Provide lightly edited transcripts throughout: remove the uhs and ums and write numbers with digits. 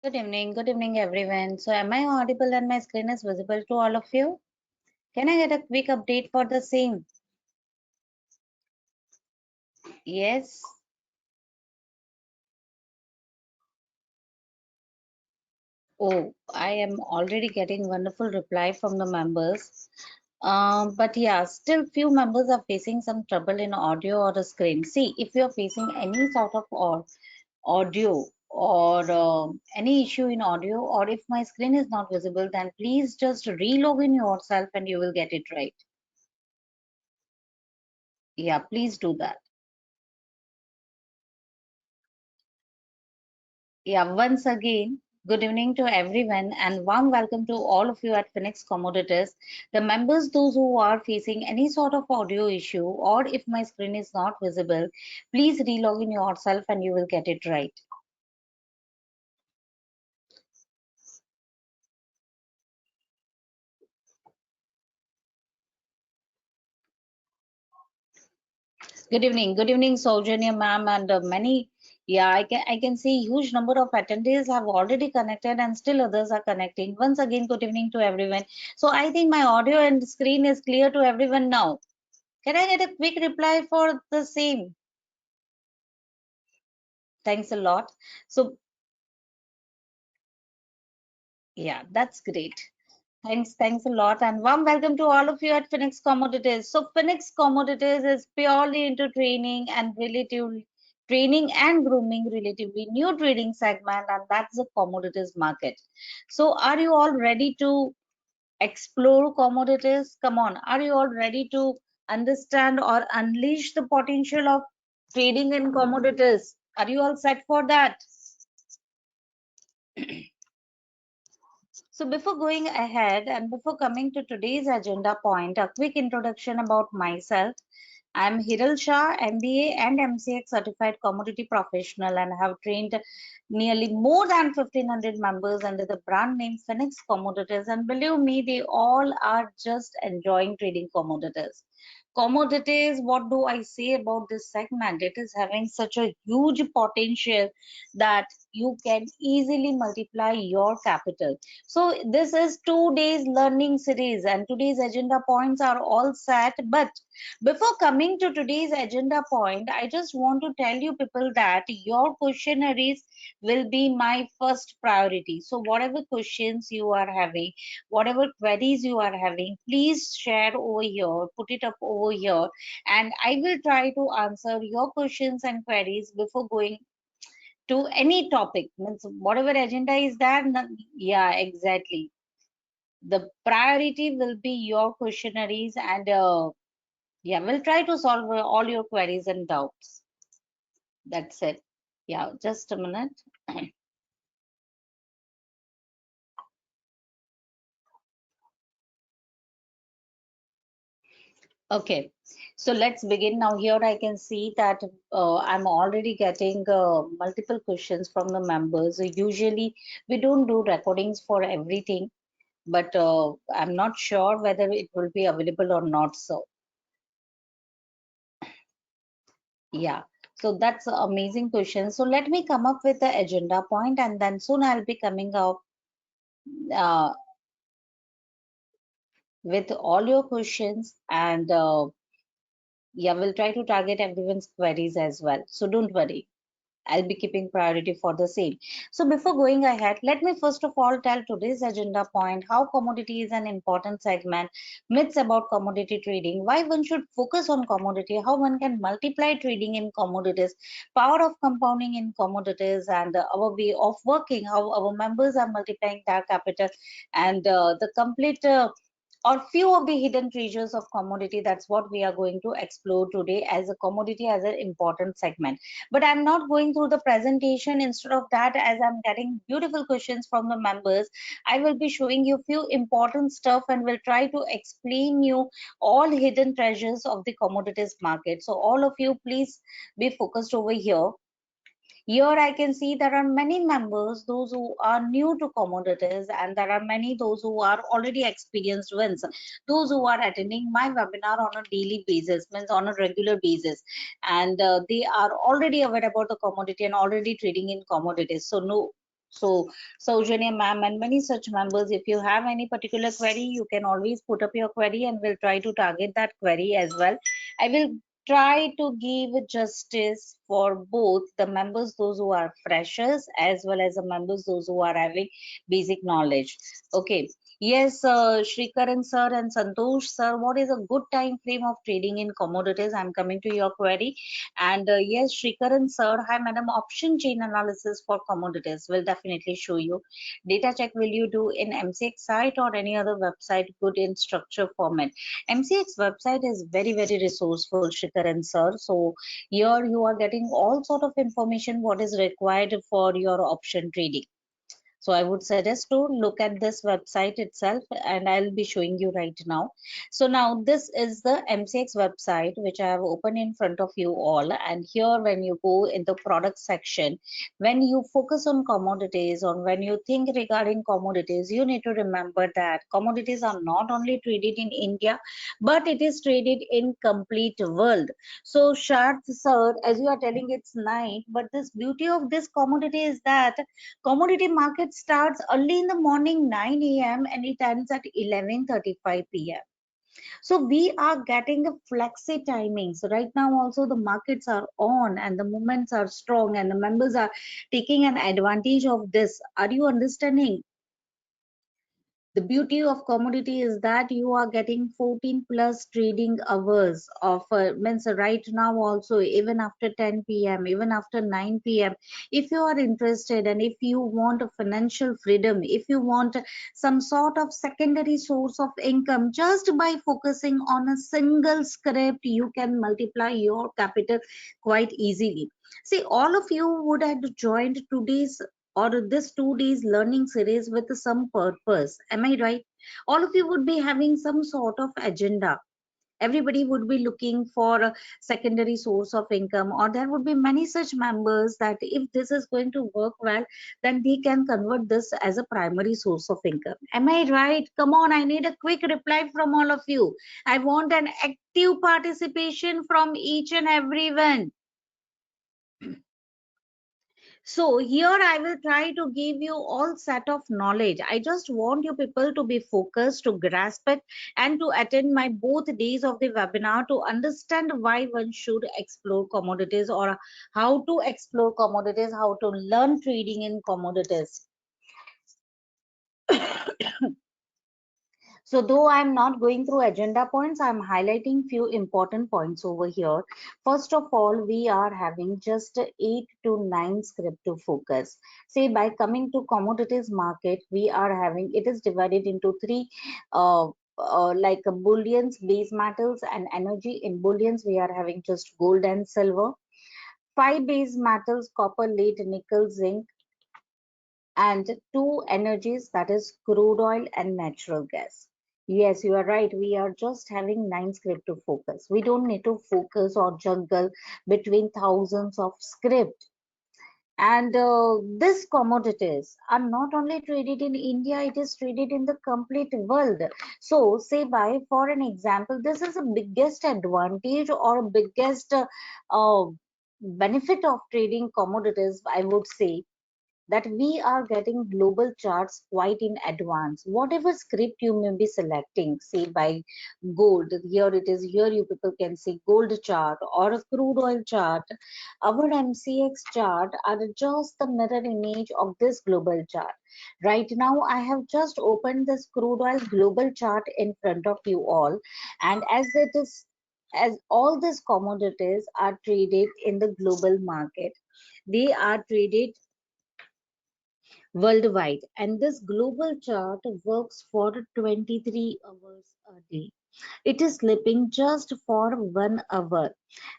Good evening everyone. So am I audible and my screen is visible to all of you? Can I get a quick update for the same? Yes. Oh, I am already getting wonderful reply from the members. But yeah, still few members are facing some trouble in audio or the screen. See, if you're facing any sort of audio or any issue in audio, or if my screen is not visible, then please just re-log in yourself and you will get it right. Yeah, please do that. Yeah, once again, good evening to everyone and warm welcome to all of you at Phoenix Commodities. The members, those who are facing any sort of audio issue or if my screen is not visible, please re-log in yourself and you will get it right. Good evening, Soujanya ma'am and many. Yeah, I can see huge number of attendees have already connected and still others are connecting. Once again, good evening to everyone. So I think my audio and screen is clear to everyone now. Can I get a quick reply for the same? Thanks a lot. So, yeah, that's great. Thanks a lot, and warm welcome to all of you at Phoenix Commodities. So, Phoenix Commodities is purely into training and grooming, relatively new trading segment, and that's the commodities market. So, are you all ready to explore commodities? Come on, are you all ready to understand or unleash the potential of trading in commodities? Are you all set for that? So before going ahead and before coming to today's agenda point, a quick introduction about myself. I'm Hiral Shah, MBA and MCX certified commodity professional and have trained nearly more than 1500 members under the brand name Phoenix Commodities. And believe me, they all are just enjoying trading commodities. Commodities, what do I say about this segment? It is having such a huge potential that you can easily multiply your capital. So this is 2 days learning series and today's agenda points are all set. But before coming to today's agenda point, I just want to tell you people that your questionnaires will be my first priority. So whatever questions you are having, whatever queries you are having, please share over here, put it up over here, and I will try to answer your questions and queries before going to any topic. Means whatever agenda is there, yeah, exactly. The priority will be your questionnaires and yeah, we'll try to solve all your queries and doubts. That's it. Yeah, just a minute. Okay, so let's begin now. Here I can see that I'm already getting multiple questions from the members. Usually we don't do recordings for everything, but I'm not sure whether it will be available or not. So yeah, so that's an amazing question. So let me come up with the agenda point and then soon I'll be coming up uh, with all your questions and yeah, we'll try to target everyone's queries as well. So don't worry. I'll be keeping priority for the same. So before going ahead, let me first of all tell today's agenda point how commodity is an important segment, myths about commodity trading, why one should focus on commodity, how one can multiply trading in commodities, power of compounding in commodities, and our way of working, how our members are multiplying their capital, and the complete or few of the hidden treasures of commodity. That's what we are going to explore today as a commodity as an important segment. But I'm not going through the presentation. Instead of that, as I'm getting beautiful questions from the members, I will be showing you few important stuff and will try to explain you all hidden treasures of the commodities market. So all of you please be focused over here. Here I can see there are many members, those who are new to commodities, and there are many those who are already experienced ones, those who are attending my webinar on a daily basis, means on a regular basis, and they are already aware about the commodity and already trading in commodities. So no. So, Saujanya ma'am and many such members, if you have any particular query, you can always put up your query and we'll try to target that query as well. I will try to give justice for both the members, those who are freshers, as well as the members, those who are having basic knowledge. Okay. Yes, Srikaran sir and Santosh sir, what is a good time frame of trading in commodities? I'm coming to your query. And yes, Srikaran sir, hi madam, option chain analysis for commodities will definitely show you. Data check will you do in MCX site or any other website good in structure format? MCX website is very, very resourceful, Srikaran sir. So here you are getting all sort of information what is required for your option trading. So I would suggest to look at this website itself and I'll be showing you right now. So now this is the MCX website which I have opened in front of you all. And here when you go in the product section, when you focus on commodities or when you think regarding commodities, you need to remember that commodities are not only traded in India, but it is traded in complete world. So Sharth sir, as you are telling it's night, but this beauty of this commodity is that commodity market starts early in the morning 9 a.m. and it ends at 11:35 p.m. So we are getting a flexi timing. So right now also the markets are on and the movements are strong and the members are taking an advantage of this. Are you understanding? The beauty of commodity is that you are getting 14 plus trading hours of means right now also even after 10 p.m. even after 9 p.m. if you are interested and if you want a financial freedom, if you want some sort of secondary source of income, just by focusing on a single script you can multiply your capital quite easily. See, all of you would have joined today's or this 2 days learning series with some purpose. Am I right? All of you would be having some sort of agenda. Everybody would be looking for a secondary source of income, or there would be many such members that if this is going to work well, then they can convert this as a primary source of income. Am I right? Come on, I need a quick reply from all of you. I want an active participation from each and everyone. So here I will try to give you all set of knowledge. I just want you people to be focused, to grasp it, and to attend my both days of the webinar to understand why one should explore commodities or how to explore commodities, how to learn trading in commodities. So though I'm not going through agenda points, I'm highlighting few important points over here. First of all, we are having just 8 to 9 script to focus. Say by coming to commodities market, we are having, it is divided into three like bullions, base metals and energy. In bullions, we are having just gold and silver. Five base metals, copper, lead, nickel, zinc, and two energies, that is crude oil and natural gas. Yes, you are right. We are just having 9 script to focus. We don't need to focus or juggle between thousands of script. And this commodities are not only traded in India, it is traded in the complete world. So, say by for an example, this is the biggest advantage or biggest benefit of trading commodities, I would say, that we are getting global charts quite in advance. Whatever script you may be selecting, say by gold, here it is, here you people can see gold chart or a crude oil chart. Our MCX chart are just the mirror image of this global chart. Right now, I have just opened this crude oil global chart in front of you all, and as all these commodities are traded in the global market, they are traded worldwide, and this global chart works for 23 hours a day. It is slipping just for 1 hour.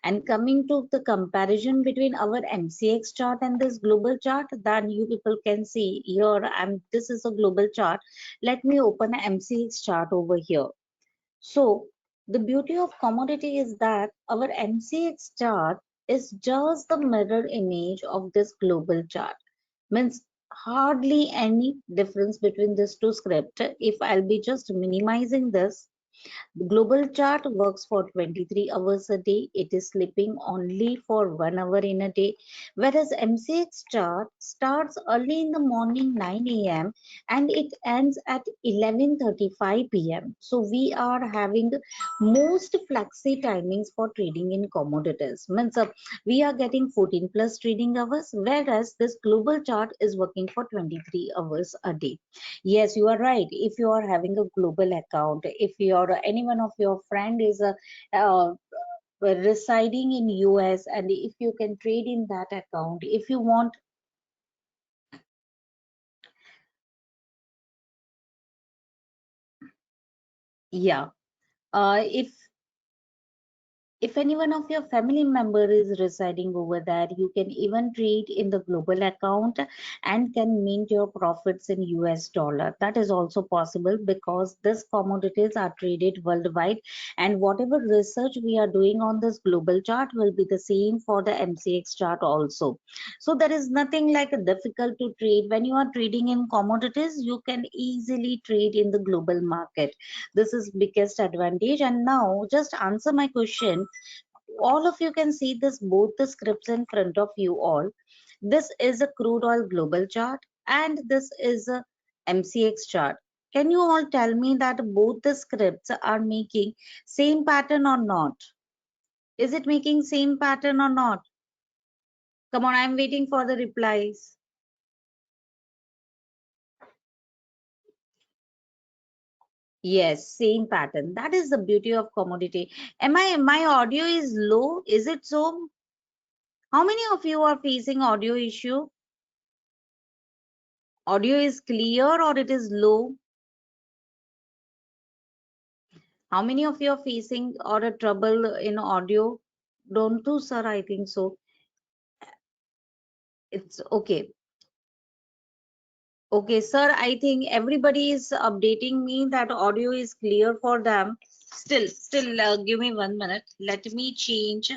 And coming to the comparison between our MCX chart and this global chart, then you people can see here, this is a global chart. Let me open a MCX chart over here. So the beauty of commodity is that our MCX chart is just the mirror image of this global chart. Means hardly any difference between these two script. If I'll be just minimizing this, The global chart works for 23 hours a day. It is sleeping only for 1 hour in a day. Whereas MCX chart starts early in the morning 9 a.m. and it ends at 11:35 p.m. So we are having most flexi timings for trading in commodities. Means we are getting 14 plus trading hours, whereas this global chart is working for 23 hours a day. Yes, you are right. If you are having a global account, if your any one of your friend is uh, residing in US, and if you can trade in that account, if you want, yeah. If any one of your family member is residing over there, you can even trade in the global account and can mint your profits in US dollar. That is also possible because these commodities are traded worldwide, and whatever research we are doing on this global chart will be the same for the MCX chart also. So there is nothing like difficult to trade. When you are trading in commodities, you can easily trade in the global market. This is biggest advantage. And now just answer my question. All of you can see this, both the scripts in front of you all. This is a crude oil global chart and this is a MCX chart. Can you all tell me that both the scripts are making same pattern or not? Is it making same pattern or not? Come on, I'm waiting for the replies. Yes, same pattern. That is the beauty of commodity. My audio is low? Is it so? How many of you are facing audio issue? Audio is clear or it is low? How many of you are facing or a trouble in audio? Don't do, sir. I think so. It's okay. Okay, sir. I think everybody is updating me that audio is clear for them. Still, give me 1 minute. Let me change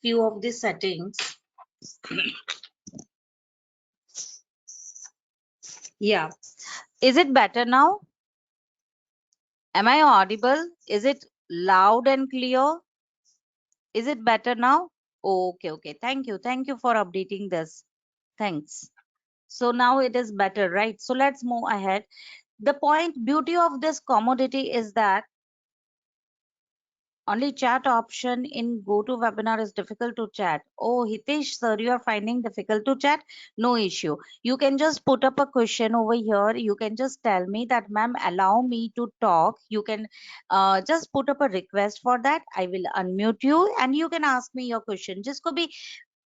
few of the settings. Yeah. Is it better now? Am I audible? Is it loud and clear? Is it better now? Okay, okay. Thank you. Thank you for updating this. Thanks. So now it is better, right? So let's move ahead. The beauty of this commodity is that only chat option in GoToWebinar is difficult to chat. Oh, Hitesh, sir, you are finding difficult to chat? No issue. You can just put up a question over here. You can just tell me that, ma'am, allow me to talk. You can just put up a request for that. I will unmute you and you can ask me your question. जिसको भी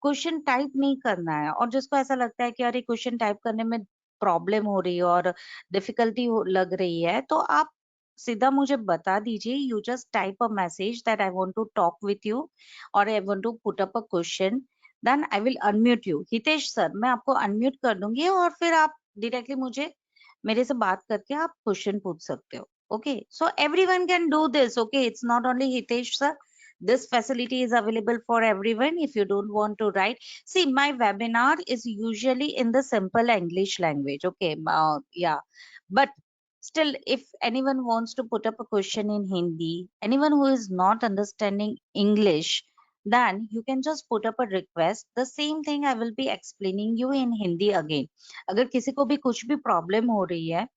question type नहीं करना है और जिसको ऐसा लगता है कि यार ये क्वेश्चन टाइप करने में प्रॉब्लम हो रही है और डिफिकल्टी लग रही है तो आप सीधा मुझे बता दीजिए you just type a message that I want to talk with you और I want to put up a question then I will unmute you Hitesh sir मैं आपको अनम्यूट कर दूंगी और फिर आप डायरेक्टली मुझे मेरे से बात करके आप क्वेश्चन पूछ सकते हो okay so everyone can do this okay it's not only Hitesh sir this facility is available for everyone if you don't want to write see my webinar is usually in the simple English language okay yeah but still if anyone wants to put up a question in Hindi anyone who is not understanding English then you can just put up a request the same thing I will be explaining you in Hindi again अगर किसी को भी कुछ भी problem हो रही है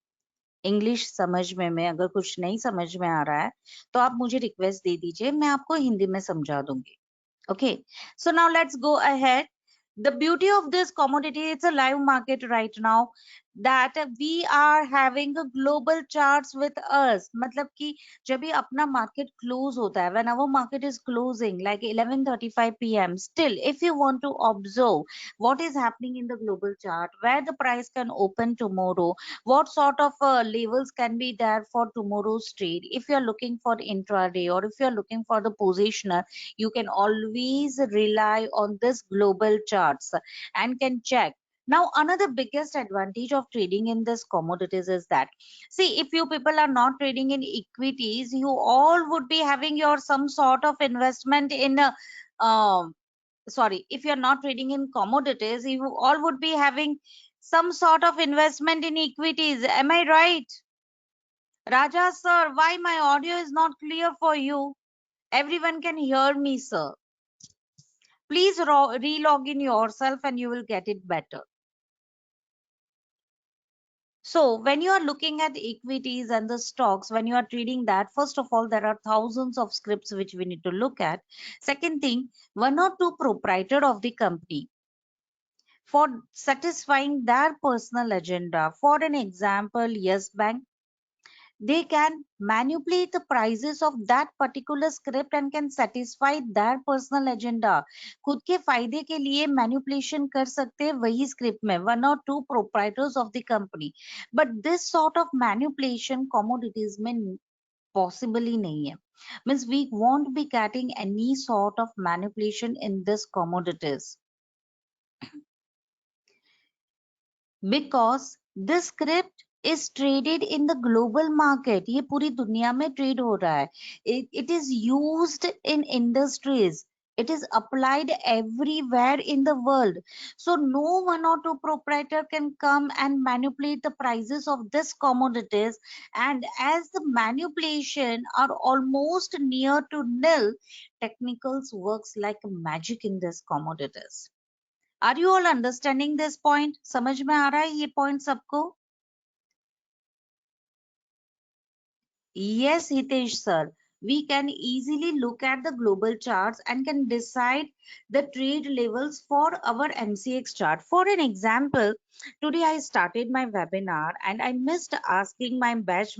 English समझ में अगर कुछ नहीं समझ में आ रहा है तो आप मुझे रिक्वेस्ट दे दीजिए मैं आपको हिंदी में समझा दूंगी Okay, so now let's go ahead. The beauty of this commodity, it's a live market right now that we are having a global charts with us. मतलब कि जब भी अपना market close होता है, when our market is closing like 11:35 p.m. Still, if you want to observe what is happening in the global chart, where the price can open tomorrow, what sort of levels can be there for tomorrow's trade, if you are looking for intraday or if you are looking for the positioner you can always rely on this global charts and can check now another biggest advantage of trading in this commodities is that see if you people are not trading in equities you all would be having your some sort of investment in a sorry if you're not trading in commodities you all would be having some sort of investment in equities am I right Raja sir, why my audio is not clear for you? Everyone can hear me, sir. Please re-log in yourself and you will get it better. So when you are looking at equities and the stocks, when you are trading that, first of all, there are thousands of scripts which we need to look at. Second thing, one or two proprietor of the company for satisfying their personal agenda. For an example, Yes Bank, they can manipulate the prices of that particular script and can satisfy their personal agenda. खुद के फायदे के लिए manipulation कर सकते हैं वही script में, one or two proprietors of the company. But this sort of manipulation commodities में possibly नहीं है. Means we won't be getting any sort of manipulation in this commodities, because this script is traded in the global market. ये पूरी दुनिया में trade हो रहा है. It is used in industries. It is applied everywhere in the world. So no one or two proprietor can come and manipulate the prices of this commodities. And as the manipulation are almost near to nil, technicals works like magic in this commodities. Are you all understanding this point? समझ में आ रहा है ये point सबको? Yes, Hitesh sir. We can easily look at the global charts and can decide the trade levels for our MCX chart. For an example, today I started my webinar and I missed asking my batch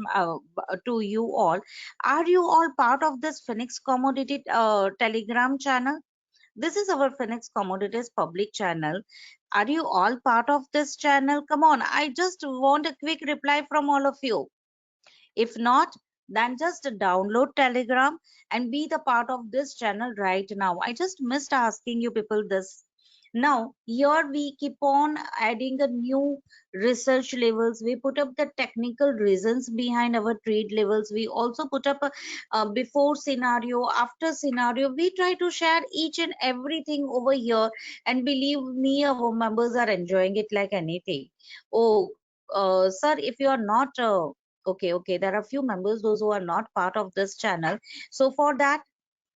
to you all. Are you all part of this Phoenix Commodity Telegram channel? This is our Phoenix Commodities public channel. Are you all part of this channel? Come on, I just want a quick reply from all of you. If not, then just download Telegram and be the part of this channel right now. I just missed asking you people this. Now, here we keep on adding a new research levels. We put up the technical reasons behind our trade levels. We also put up a before scenario, after scenario. We try to share each and everything over here. And believe me, our members are enjoying it like anything. Oh, sir, if you are not okay, there are few members those who are not part of this channel. So for that,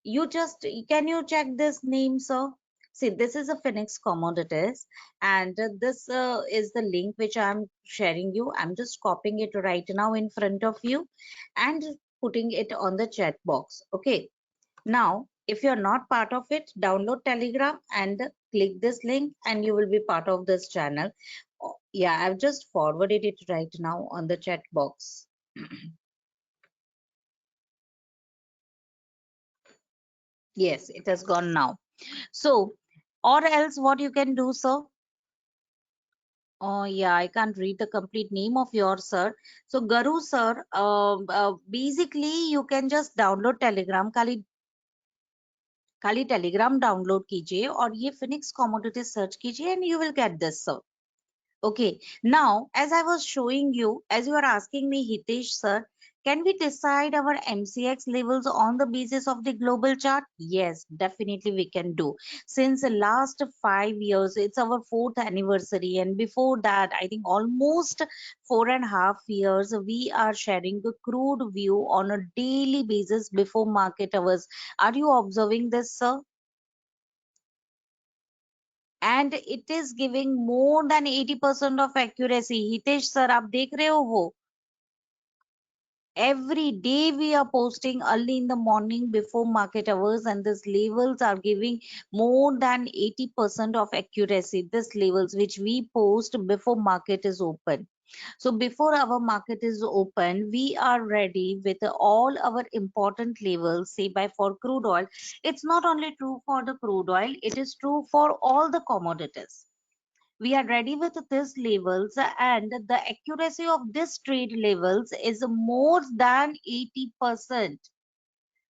you just can you check this name, sir? See, this is a Phoenix Commodities, and this is the link which I'm sharing you. I'm just copying it right now in front of you and putting it on the chat box. Okay. Now, if you're not part of it, download Telegram and click this link and you will be part of this channel. Yeah, I've just forwarded it right now on the chat box. Yes, it has gone now. So, or else what you can do, sir? Oh, yeah, I can't read the complete name of yours, sir. So, Garu, sir, basically you can just download Telegram. खाली Telegram download कीजिए और ये Phoenix commodity search कीजिए and you will get this, sir. Okay, now as I was showing you, as you are asking me, Hitesh sir, can we decide our MCX levels on the basis of the global chart? Yes, definitely we can do. Since the last 5 years, it's our fourth anniversary, and before that, I think almost 4.5 years, we are sharing the crude view on a daily basis before market hours. Are you observing this, sir? And it is giving more than 80% of accuracy. Hitesh sir, आप देख रहे हो वो? Every day we are posting early in the morning before market hours, and these levels are giving more than 80% of accuracy. These levels which we post before market is open. So before our market is open, we are ready with all our important levels. Say by for crude oil, it's not only true for the crude oil, it is true for all the commodities. We are ready with these levels, and the accuracy of this trade levels is more than 80%.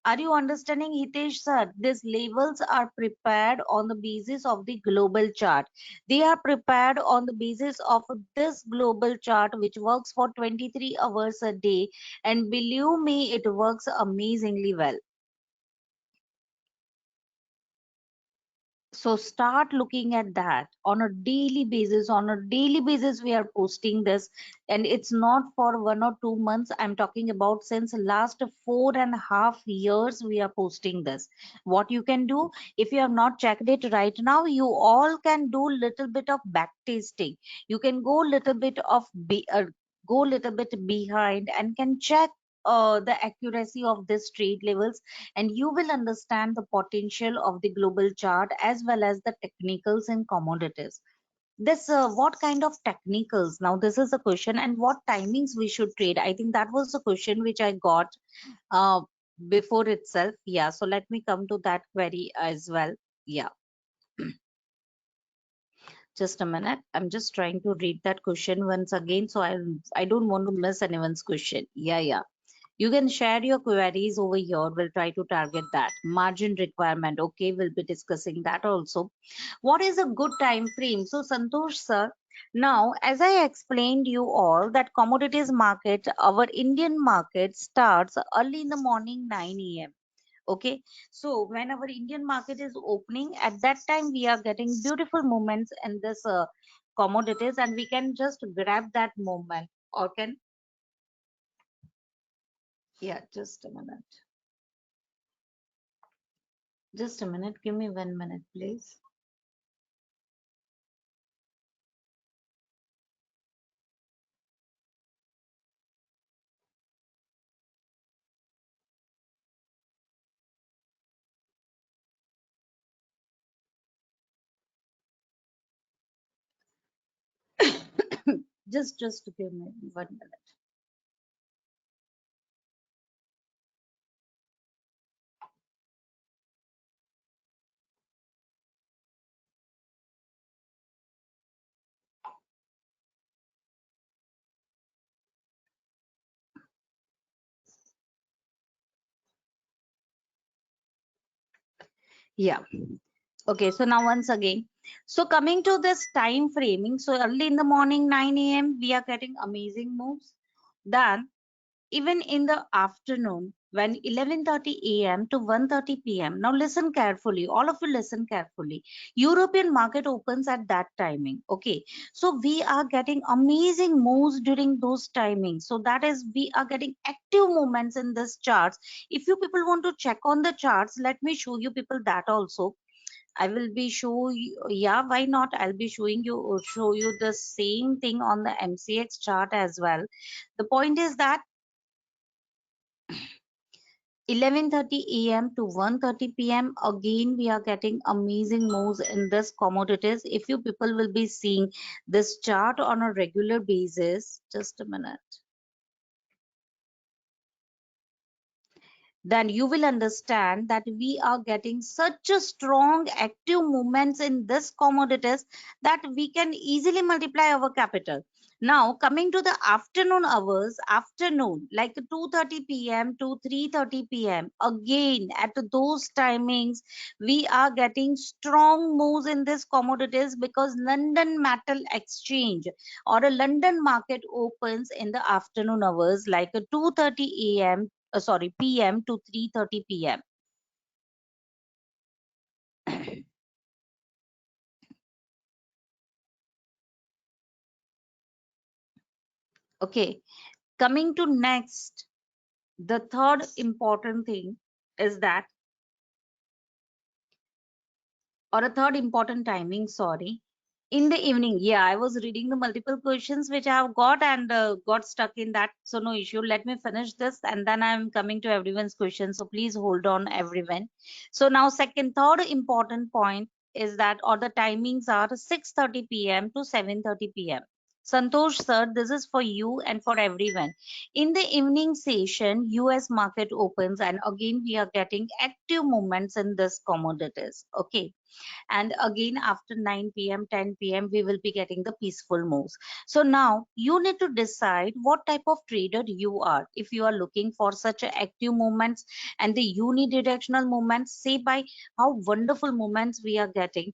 Are you understanding, Hitesh sir? These levels are prepared on the basis of the global chart. They are prepared on the basis of this global chart, which works for 23 hours a day. And believe me, it works amazingly well. So start looking at that on a daily basis. On a daily basis we are posting this, and it's not for 1 or 2 months. I'm talking about since last 4.5 years we are posting this. What you can do, if you have not checked it right now, you all can do little bit of back tasting. You can go little bit of go little bit behind and can check the accuracy of this trade levels, and you will understand the potential of the global chart as well as the technicals in commodities. This what kind of technicals, now this is the question, and what timings we should trade? I think that was the question which I got uh, before itself. Yeah, so let me come to that query as well. Yeah, just a minute, I'm just trying to read that question once again, so I don't want to miss anyone's question. Yeah. You can share your queries over here. We'll try to target that. Margin requirement. Okay, we'll be discussing that also. What is a good time frame? So, Santosh sir, now as I explained you all that commodities market, our Indian market starts early in the morning 9 a.m. Okay, so when our Indian market is opening, at that time we are getting beautiful moments in this commodities, and we can just grab that moment. Or can, yeah, just a minute. Just a minute, give me 1 minute, please. Just give me 1 minute. Yeah. Okay, so now once again, so coming to this time framing, so early in the morning 9 a.m. we are getting amazing moves. Then even in the afternoon when 11:30 a.m. to 1:30 p.m. Now listen carefully, all of you listen carefully. European market opens at that timing. Okay, so we are getting amazing moves during those timings. So that is, we are getting active movements in this charts. If you people want to check on the charts, let me show you people that also. I will be show you, yeah, why not? I'll be showing you, show you the same thing on the MCX chart as well. The point is that 11:30 a.m. to 1:30 p.m. again we are getting amazing moves in this commodities. If you people will be seeing this chart on a regular basis, just a minute, then you will understand that we are getting such a strong active movements in this commodities that we can easily multiply our capital. Now coming to the afternoon hours, afternoon like 2:30 p.m. to 3:30 p.m., again at those timings we are getting strong moves in this commodities because London Metal Exchange or a London market opens in the afternoon hours like 2:30 a.m., sorry, p.m. to 3:30 p.m. Okay, coming to next, the third important thing is that, or a third important timing, sorry, in the evening. Yeah, I was reading the multiple questions which I have got and got stuck in that. So no issue. Let me finish this and then I'm coming to everyone's questions. So please hold on, everyone. So now third important point is that, or the timings are 6:30 p.m. to 7:30 p.m. Santosh sir, this is for you and for everyone. In the evening session, US market opens and again we are getting active movements in this commodities. Okay, and again after 9 p.m., 10 p.m., we will be getting the peaceful moves. So now you need to decide what type of trader you are. If you are looking for such a active movements and the unidirectional movements, say by how wonderful movements we are getting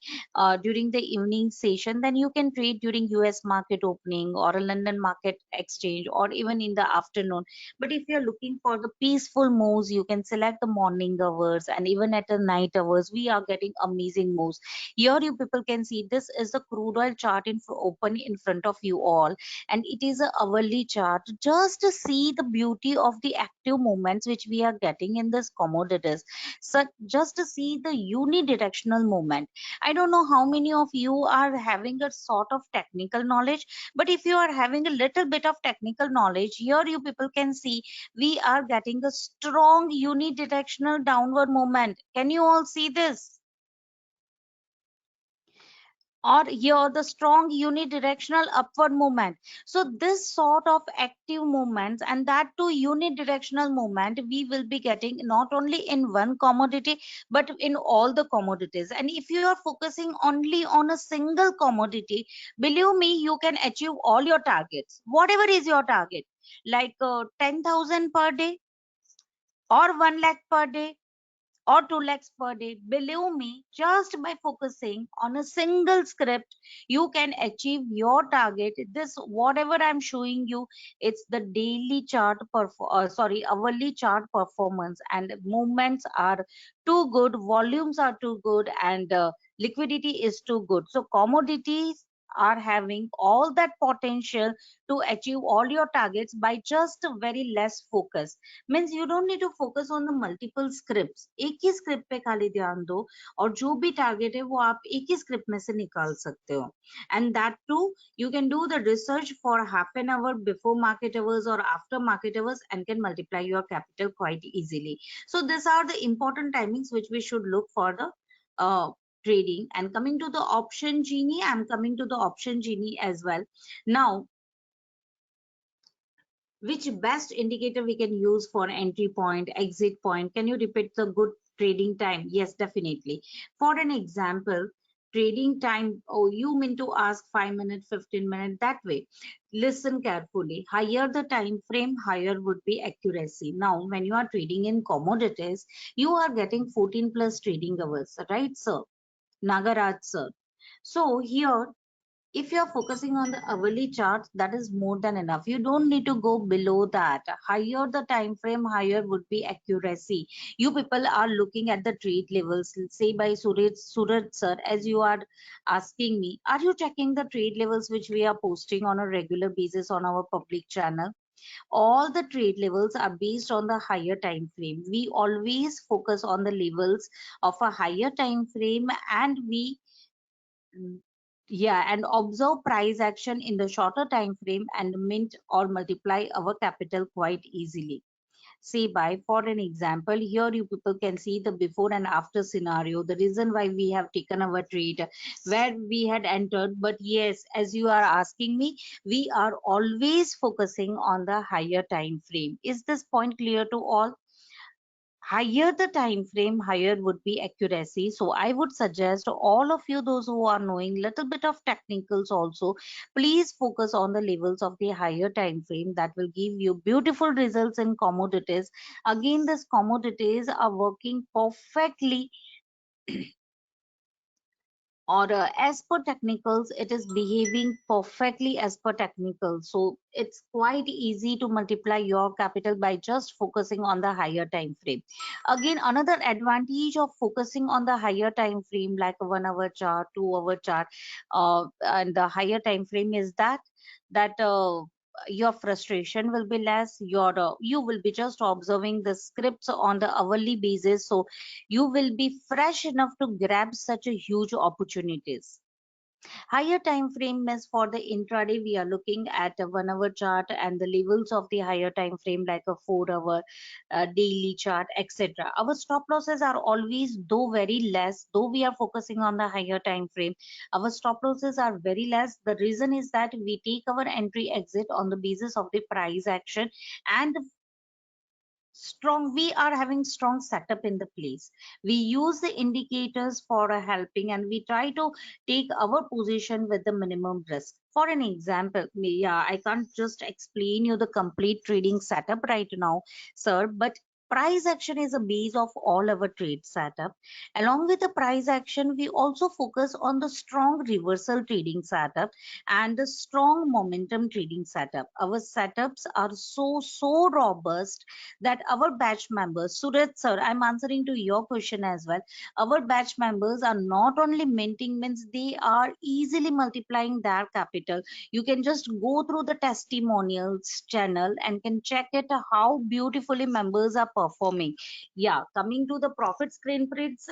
during the evening session, then you can trade during US market opening or a London market exchange or even in the afternoon. But if you're looking for the peaceful moves, you can select the morning hours, and even at the night hours, we are getting amazing moves. Here you people can see this is the crude oil chart open in front of you all, and it is a hourly chart. Just to see the beauty of the active movements which we are getting in this commodities. So just to see the unidirectional movement. I don't know how many of you are having a sort of technical knowledge, but if you are having a little bit of technical knowledge, here you people can see we are getting a strong unidirectional downward movement. Can you all see this? Or here the strong unidirectional upward movement. So this sort of active movements, and that too unidirectional movement, we will be getting not only in one commodity but in all the commodities. And if you are focusing only on a single commodity, believe me, you can achieve all your targets, whatever is your target, like 10,000 per day or 1 lakh per day or 2 lakhs per day. Believe me, just by focusing on a single script, you can achieve your target. This, whatever I'm showing you, it's the daily chart, hourly chart performance, and movements are too good, volumes are too good, and liquidity is too good. So commodities are having all that potential to achieve all your targets by just a very less focus. Means you don't need to focus on the multiple scripts, एक ही script पे खाली ध्यान दो और जो भी target है वो आप एक ही स्क्रिप्ट में से निकाल सकते हो. And that too you can do the research for half an hour before market hours or after market hours and can multiply your capital quite easily. So these are the important timings which we should look for the trading. And coming to the option genie, I'm coming to the option genie as well now. Which best indicator we can use for entry point, exit point? Can you repeat the good trading time? Yes, definitely. For an example, trading time, oh, you mean to ask 5 minutes, 15 minutes, that way. Listen carefully. Higher the time frame, higher would be accuracy. Now, when you are trading in commodities, you are getting 14 plus trading hours, right, sir? Nagaraj, sir. So here, if you're focusing on the hourly chart, that is more than enough. You don't need to go below that. Higher the time frame, higher would be accuracy. You people are looking at the trade levels, say by Suraj sir, as you are asking me, are you checking the trade levels which we are posting on a regular basis on our public channel? All the trade levels are based on the higher time frame. We always focus on the levels of a higher time frame, and we, yeah, and observe price action in the shorter time frame and mint or multiply our capital quite easily. Say by, for an example, here you people can see the before and after scenario, the reason why we have taken our trade, where we had entered. But yes, as you are asking me, we are always focusing on the higher time frame. Is this point clear to all? Higher the time frame, higher would be accuracy. So I would suggest all of you, those who are knowing little bit of technicals also, please focus on the levels of the higher time frame. That will give you beautiful results in commodities. Again, these commodities are working perfectly, or as per technicals, it is behaving perfectly as per technicals. So it's quite easy to multiply your capital by just focusing on the higher time frame. Again, another advantage of focusing on the higher time frame, like a 1 hour chart, 2 hour chart, and the higher time frame, is that your frustration will be less. You will be just observing the scripts on the hourly basis, so you will be fresh enough to grab such a huge opportunities. Higher time frame is for the intraday. We are looking at a 1 hour chart and the levels of the higher time frame, like a 4 hour daily chart, etc. Our stop losses are always, though very less, though we are focusing on the higher time frame, our stop losses are very less. The reason is that we take our entry exit on the basis of the price action, and strong, we are having strong setup in the place. We use the indicators for a helping, and we try to take our position with the minimum risk. For an example, yeah, I can't just explain you the complete trading setup right now, sir, but Price action is a base of all our trade setup. Along with the price action, we also focus on the strong reversal trading setup and the strong momentum trading setup. Our setups are so robust that our batch members, Surat sir, I'm answering to your question as well. Our batch members are not only minting, means they are easily multiplying their capital. You can just go through the testimonials channel and can check it how beautifully members are performing. Yeah, coming to the profit screen prints,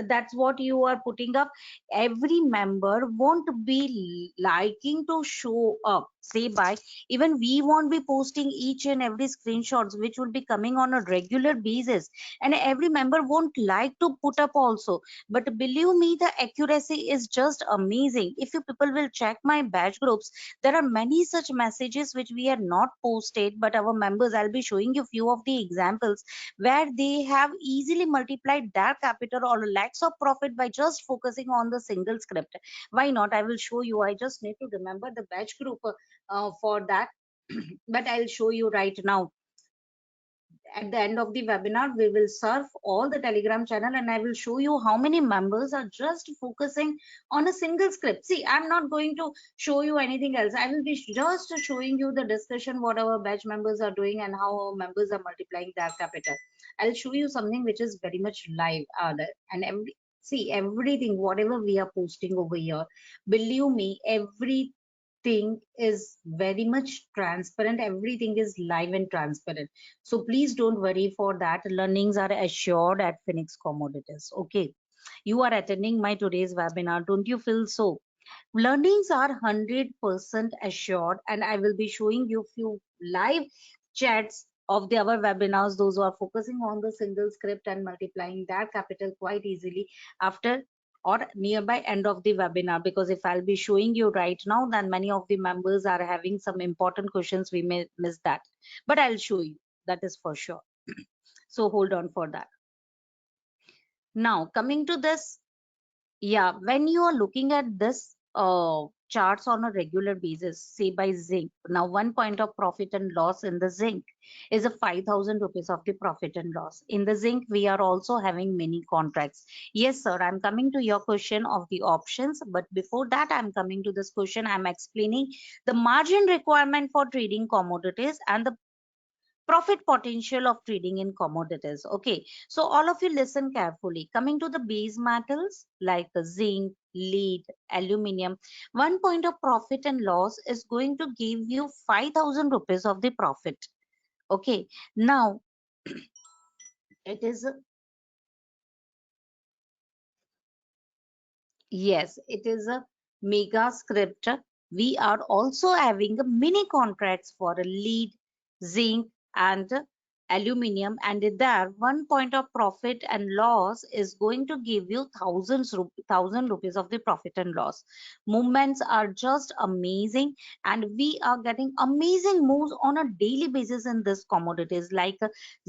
that's what you are putting up. Every member won't be liking to show up, say by, even we won't be posting each and every screenshots which will be coming on a regular basis, and every member won't like to put up also. But believe me, the accuracy is just amazing. If you people will check my batch groups, there are many such messages which we are not posted, but our members, I'll be showing you few of the examples where they have easily multiplied their capital or lakhs of profit by just focusing on the single script. Why not? I will show you. I just need to remember the batch group for that. But I'll show you right now. At the end of the webinar, we will serve all the Telegram channel and I will show you how many members are just focusing on a single script. See, I'm not going to show you anything else. I will be just showing you the discussion, what our batch members are doing and how our members are multiplying their capital. I'll show you something which is very much live. And see, everything, whatever we are posting over here, believe me, everything is very much transparent. Everything is live and transparent, so please don't worry for that. Learnings are assured at Phoenix Commodities. Okay. You are attending my today's webinar. Don't you feel so? Learnings are 100% assured, and I will be showing you few live chats of our webinars, those who are focusing on the single script and multiplying that capital quite easily after or nearby end of the webinar. Because if I'll be showing you right now, then many of the members are having some important questions, we may miss that, but I'll show you, that is for sure. So hold on for that. Now coming to this, yeah, when you are looking at this charts on a regular basis, say by zinc, now 1 point of profit and loss in the zinc is a 5,000 rupees of the profit and loss. In the zinc, we are also having many contracts. Yes, sir, I'm coming to your question of the options, but before that, I'm coming to this question. I'm explaining the margin requirement for trading commodities and the profit potential of trading in commodities. Okay, so all of you listen carefully. Coming to the base metals like zinc, lead, aluminium, 1 point of profit and loss is going to give you 5,000 rupees of the profit. Okay, now it is yes, it is a mega script. We are also having a mini contracts for a lead, zinc, and aluminium, and there 1 point of profit and loss is going to give you thousand rupees of the profit and loss. Movements are just amazing, and we are getting amazing moves on a daily basis in this commodities like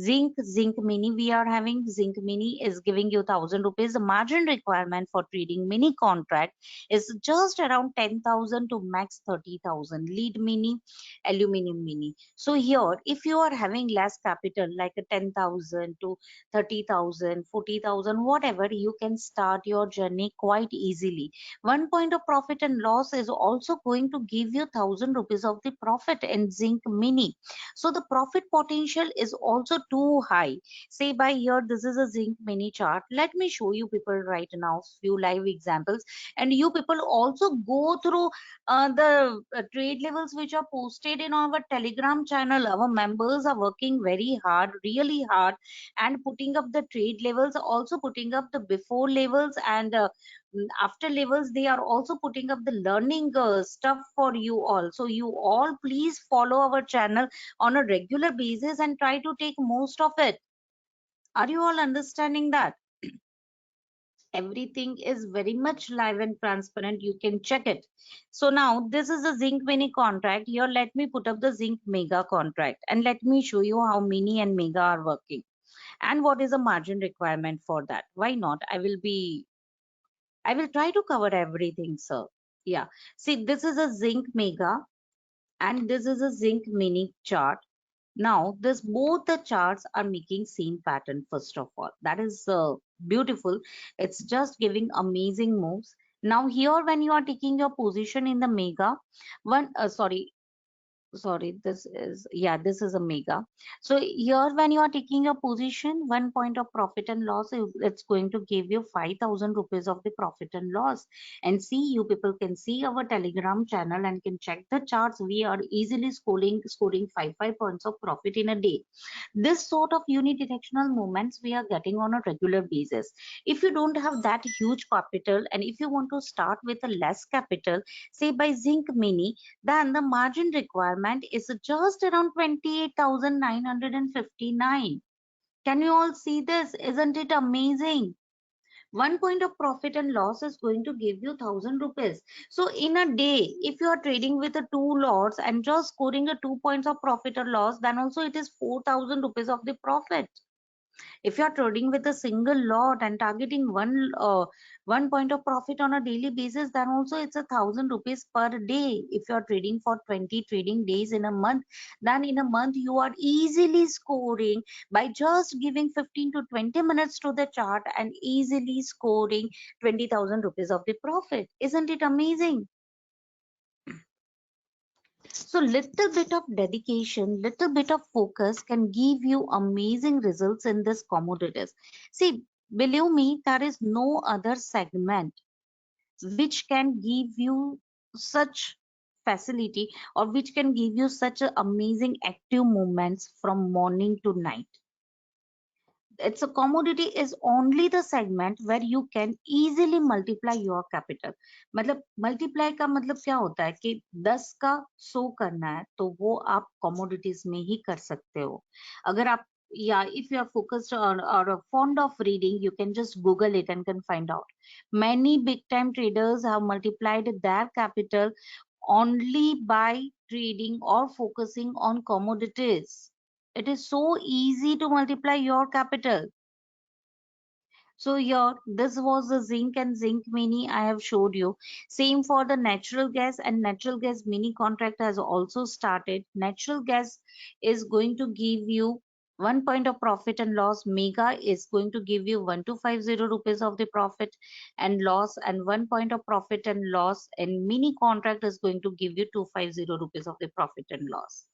zinc mini. We are having zinc mini is giving you 1,000 rupees. The margin requirement for trading mini contract is just around 10,000 to max 30,000. Lead mini, aluminum mini. So here, if you are having less capital like a 10,000 to 30,000, 40,000, whatever, you can start your journey quite easily. 1 point of profit and loss is also going to give you 1,000 rupees of the profit in zinc mini. So the profit potential is also too high. Say by here, this is a zinc mini chart. Let me show you people right now few live examples, and you people also go through the trade levels which are posted in our Telegram channel. Our members are working very hard, really hard, and putting up the trade levels, also putting up the before levels and after levels. They are also putting up the learning stuff for you all. So you all please follow our channel on a regular basis and try to take most of it. Are you all understanding that? Everything is very much live and transparent. You can check it. So now this is a zinc mini contract. Here, let me put up the zinc mega contract and let me show you how mini and mega are working and what is the margin requirement for that. Why not? I will try to cover everything, sir. Yeah. See, this is a zinc mega and this is a zinc mini chart. Now, this both the charts are making same pattern. First of all, that is beautiful. It's just giving amazing moves. Now here, when you are taking your position in the mega, sorry, this is a mega. So here, when you are taking your position, 1 point of profit and loss, it's going to give you 5,000 rupees of the profit and loss. And see, you people can see our telegram channel and can check the charts. We are easily scoring 5 points of profit in a day. This sort of unidirectional movements we are getting on a regular basis. If you don't have that huge capital, and if you want to start with a less capital, say by zinc mini, then the margin requirement is just around 28,959. Can you all see this? Isn't it amazing? 1 point of profit and loss is going to give you 1,000 rupees. So in a day, if you are trading with the two lots and just scoring a 2 points of profit or loss, then also it is 4,000 rupees of the profit. If you are trading with a single lot and targeting 1 point of profit on a daily basis, then also it's 1,000 rupees per day. If you are trading for 20 trading days in a month, then in a month you are easily scoring by just giving 15 to 20 minutes to the chart and easily scoring 20,000 rupees of the profit. Isn't it amazing? So little bit of dedication, little bit of focus can give you amazing results in this commodities. See, believe me, there is no other segment which can give you such facility or which can give you such a amazing active movements from morning to night. It's a commodity is only the segment where you can easily multiply your capital. मतलब multiply का मतलब क्या होता है कि 10 का 100 करना है तो वो आप commodities में ही कर सकते हो. अगर आप if you are focused on or fond of reading, you can just Google it and can find out. Many big time traders have multiplied their capital only by trading or focusing on commodities. It is so easy to multiply your capital. So here, this was the zinc and zinc mini I have showed you. Same for the natural gas, and natural gas mini contract has also started. Natural gas is going to give you 1 point of profit and loss. Mega is going to give you 1250 rupees of the profit and loss, and 1 point of profit and loss. And mini contract is going to give you 250 rupees of the profit and loss.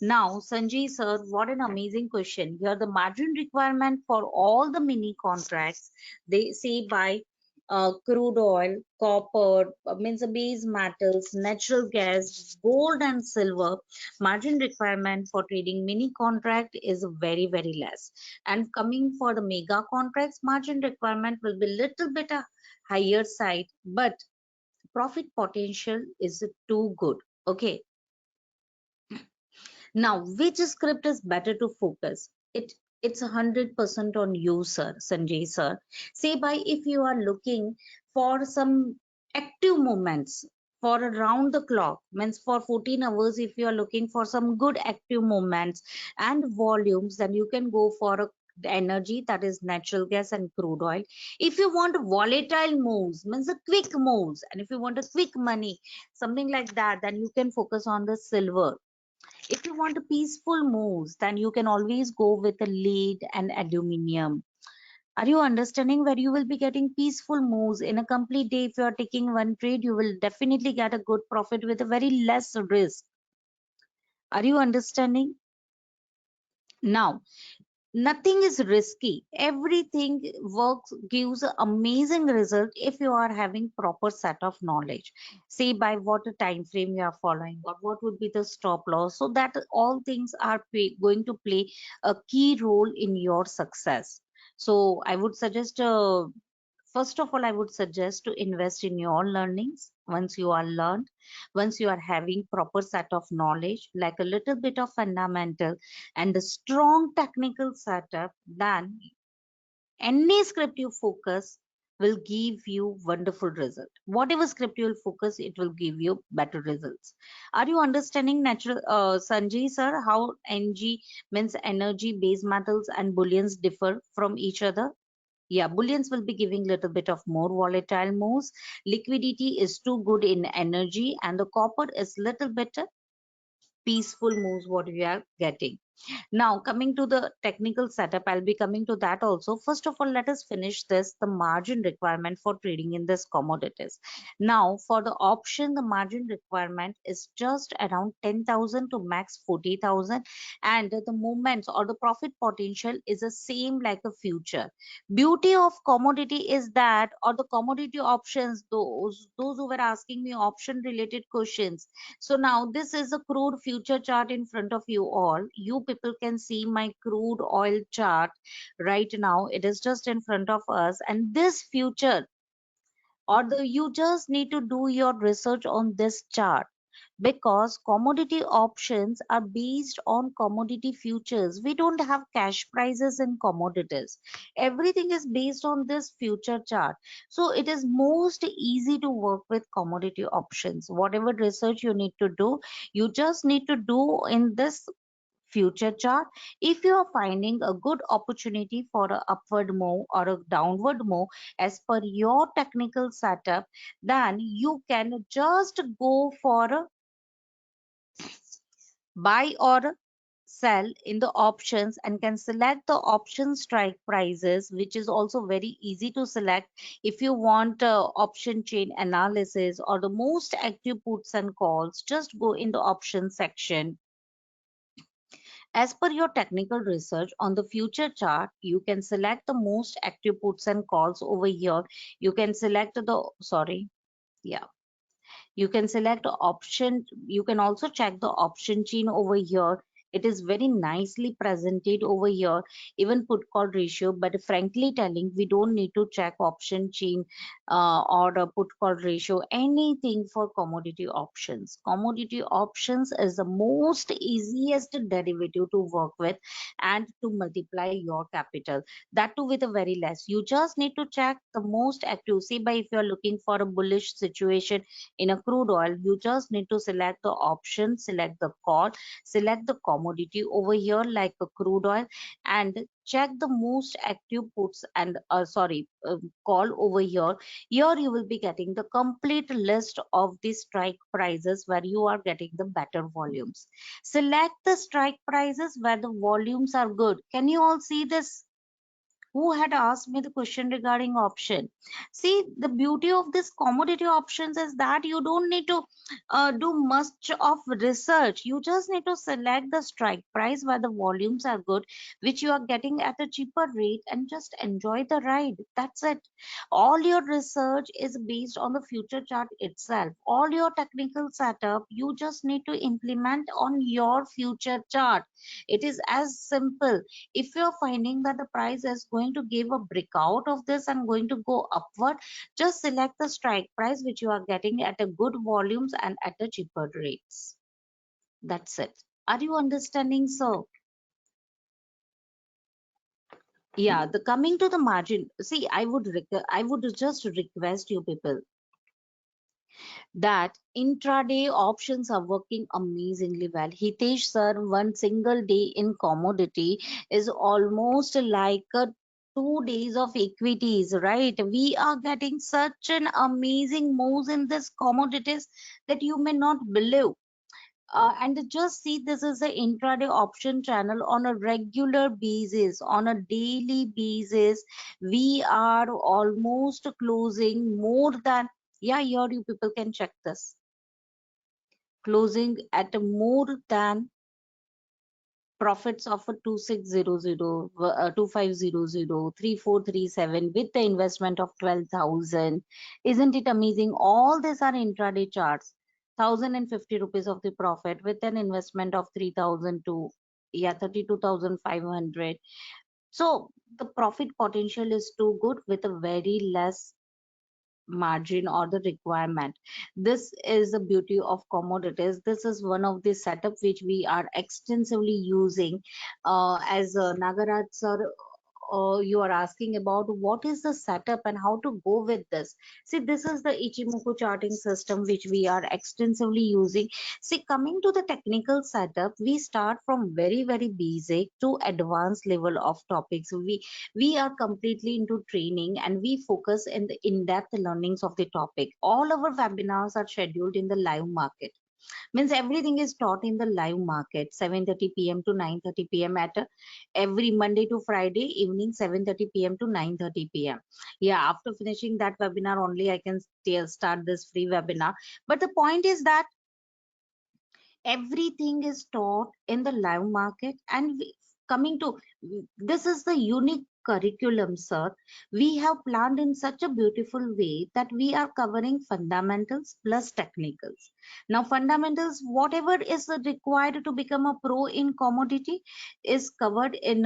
Now, Sanjay sir, what an amazing question. Here, the margin requirement for all the mini contracts, they say by crude oil, copper, means the base metals, natural gas, gold and silver, margin requirement for trading mini contract is very, very less. And coming for the mega contracts, margin requirement will be little bit a higher side, but profit potential is too good. Okay. Now, which script is better to focus? It's 100% on you, sir, Sanjay sir. Say by if you are looking for some active movements for around the clock, means for 14 hours, if you are looking for some good active movements and volumes, then you can go for a energy, that is natural gas and crude oil. If you want volatile moves, means the quick moves, and if you want a quick money, something like that, then you can focus on the silver. If you want a peaceful moves, then you can always go with the lead and aluminium. Are you understanding where you will be getting peaceful moves in a complete day? If you are taking one trade, you will definitely get a good profit with a very less risk. Are you understanding? Now, nothing is risky. Everything works, gives an amazing result if you are having proper set of knowledge. Say by what time frame you are following or what would be the stop loss, so that all things are going to play a key role in your success. So I would suggest first of all, I would suggest to invest in your learnings. Once you are learned, once you are having proper set of knowledge, like a little bit of fundamental and a strong technical setup, then any script you focus will give you wonderful result. Whatever script you will focus, it will give you better results. Are you understanding, natural Sanjay sir, how NG means energy, base metals and bullions differ from each other? Yeah, bullions will be giving little bit of more volatile moves. Liquidity is too good in energy, and the copper is little bit peaceful moves what we are getting. Now, coming to the technical setup, I'll be coming to that also. First of all, let us finish this the margin requirement for trading in this commodities. Now, for the option, the margin requirement is just around 10,000 to max 40,000, and the movements or the profit potential is the same like a future. Beauty of commodity is that, or the commodity options, those who were asking me option related questions, so now this is a crude future chart in front of you all. You people can see my crude oil chart right now. It is just in front of us. And this future, or the you just need to do your research on this chart, because commodity options are based on commodity futures. We don't have cash prices in commodities. Everything is based on this future chart. So it is most easy to work with commodity options. Whatever research you need to do, you just need to do in this future chart. If you are finding a good opportunity for a upward move or a downward move as per your technical setup, then you can just go for a buy or sell in the options, and can select the option strike prices, which is also very easy to select. If you want option chain analysis or the most active puts and calls, just go in the option section. As per your technical research on the future chart, you can select the most active puts and calls over here. You can select the, sorry, yeah, you can select option. You can also check the option chain over here. It is very nicely presented over here, even put call ratio. But frankly telling, we don't need to check option chain or the put call ratio, anything for commodity options. Commodity options is the most easiest derivative to work with and to multiply your capital. That too with a very less. You just need to check the most active. See, by if you are looking for a bullish situation in a crude oil, you just need to select the option, select the call, select the commodity over here like a crude oil, and check the most active puts and call over here. Here you will be getting the complete list of the strike prices where you are getting the better volumes. Select the strike prices where the volumes are good. Can you all see this? Who had asked me the question regarding option? See, the beauty of this commodity options is that you don't need to do much of research. You just need to select the strike price where the volumes are good, which you are getting at a cheaper rate, and just enjoy the ride. That's it. All your research is based on the future chart itself. All your technical setup, you just need to implement on your future chart. It is as simple. If you're finding that the price is going to give a breakout of this and going to go upward, just select the strike price which you are getting at a good volumes and at a cheaper rates. That's it. Are you understanding? So yeah, the coming to the margin, see, I would just request you people that intraday options are working amazingly well. Hitesh sir, one single day in commodity is almost like a 2 days of equities, right? We are getting such an amazing moves in this commodities that you may not believe. And just see, this is the intraday option channel on a regular basis, on a daily basis. We are almost closing more than, yeah, here you people can check this, closing at more than profits of a 2600, 2500, 3437 with the investment of 12,000. Isn't it amazing? All these are intraday charts. 1,050 rupees of the profit with an investment of 3,000 to, yeah, 32,500. So the profit potential is too good with a very less margin or the requirement. This is the beauty of commodities. This is one of the setup which we are extensively using. As Nagaraj sir, you are asking about what is the setup and how to go with this. See, this is the Ichimoku charting system which we are extensively using. See, coming to the technical setup, we start from very, very basic to advanced level of topics. We are completely into training, and we focus in the in-depth learnings of the topic. All our webinars are scheduled in the live market. Means everything is taught in the live market, 7:30 p.m. to 9:30 p.m. at every Monday to Friday evening, 7:30 p.m. to 9:30 p.m. Yeah, after finishing that webinar only I can still start this free webinar. But the point is that everything is taught in the live market, and coming to this is the unique curriculum, sir. We have planned in such a beautiful way that we are covering fundamentals plus technicals. Now fundamentals, whatever is required to become a pro in commodity, is covered in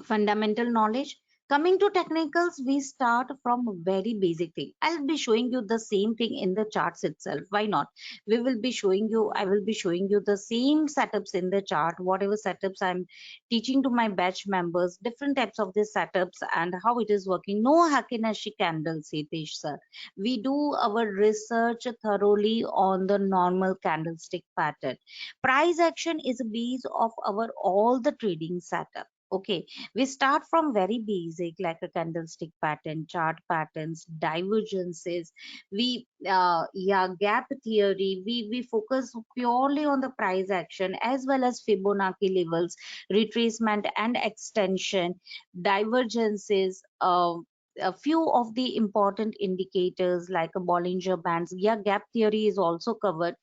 fundamental knowledge. Coming to technicals, we start from a very basic thing. I'll be showing you the same thing in the charts itself. Why not? We will be showing you, I will be showing you the same setups in the chart, whatever setups I'm teaching to my batch members, different types of these setups and how it is working. No Hakinashi candles, Hitesh sir. We do our research thoroughly on the normal candlestick pattern. Price action is a base of our all the trading setup. Okay, we start from very basic like a candlestick pattern, chart patterns, divergences. We yeah, gap theory. We focus purely on the price action as well as Fibonacci levels, retracement and extension, divergences. A few of the important indicators like a Bollinger Bands. Yeah, gap theory is also covered.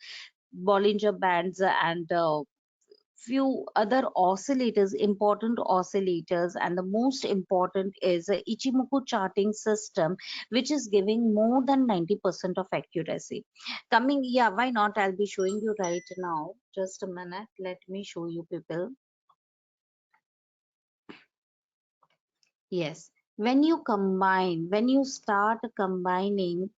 Bollinger Bands and few other oscillators, important oscillators, and the most important is a Ichimoku charting system, which is giving more than 90% of accuracy. Coming, yeah, why not? I'll be showing you right now. Just a minute. Let me show you people. Yes. When you combine, when you start combining